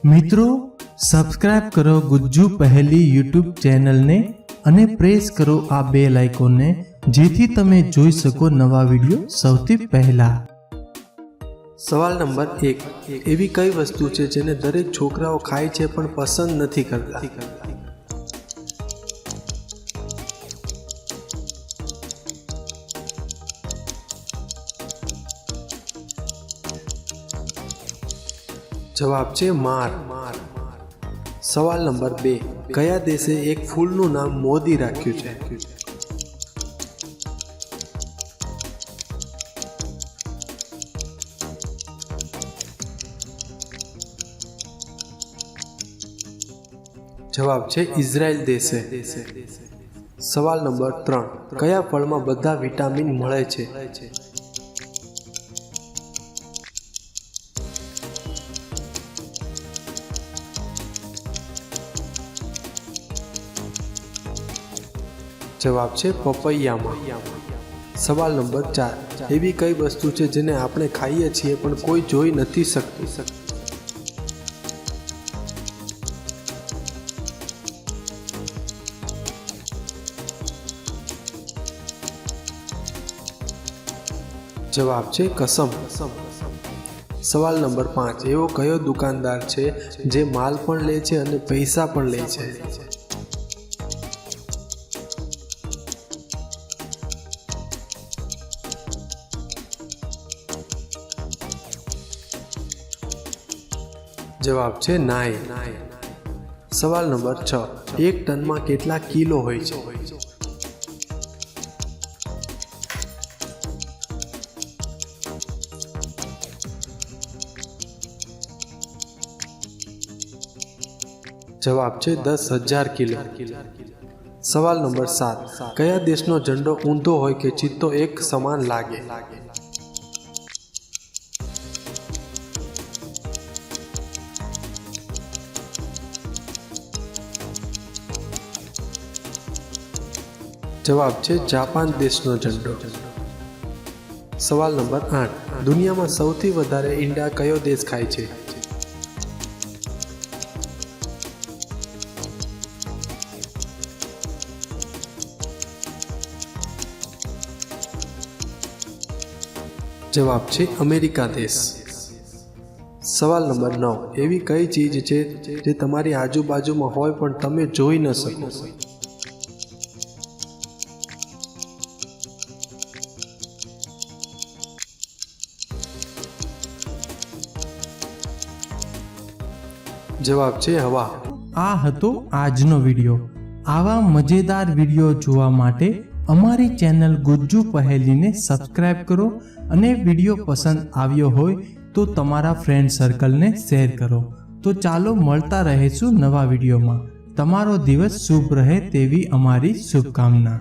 મિત્રો સબસ્ક્રાઇબ કરો ગુજ્જુ પહેલી યુટ્યુબ ચેનલને અને પ્રેસ કરો આ બેલ આઇકોનને, જેથી તમે જોઈ શકો નવા વિડીયો સૌથી પહેલા। સવાલ નંબર 1, એવી કઈ વસ્તુ છે જેને દરેક છોકરાઓ ખાય છે પણ પસંદ નથી કરતા? જવાબ છે માર। સવાલ નંબર 2, કયા દેશે એક ફૂલનું નામ મોદી રાખ્યું છે? જવાબ છે ઇઝરાયલ દેશે। સવાલ નંબર 3, કયા ફળમાં બધા વિટામિન મળે છે? જવાબ છે પપૈયામાં। સવાલ નંબર 4, એવી કઈ વસ્તુ છે જેને આપણે ખાઈએ છીએ પણ કોઈ જોઈ નથી શકતું? જવાબ છે કસમ। સવાલ નંબર 5, એવો કયો દુકાનદાર છે જે માલ પણ લે છે અને પૈસા પણ લે છે? જવાબ છે નાય। સવાલ નંબર 6, એક ટનમાં કેટલા કિલો હોય છે? જવાબ છે 10,000 કિલો। સવાલ નંબર 7, કયા દેશનો ઝંડો ઊંધો હોય કે ચિત્તો એક સમાન લાગે? જવાબ છે જાપાન દેશનો ઝંડો। સવાલ નંબર 8, દુનિયામાં સૌથી વધારે ઈંડા કયો દેશ ખાય છે? જવાબ છે અમેરિકા દેશ। સવાલ નંબર 9, એવી કઈ ચીજ છે જે તમારી આજુબાજુમાં હોય પણ તમે જોઈ ન શકો? જવાબ છે હવા। આ હતો આજનો વિડીયો। આવા મજેદાર વિડીયો જોવા માટે અમારી ચેનલ ગુજ્જુ પહેલીને સબસ્ક્રાઇબ કરો અને વિડીયો પસંદ આવ્યો હોય તો તમારા ફ્રેન્ડ સર્કલને શેર કરો। તો ચાલો મળતા રહીશું નવા વિડીયોમાં। તમારો દિવસ શુભ રહે તેવી અમારી શુભકામના।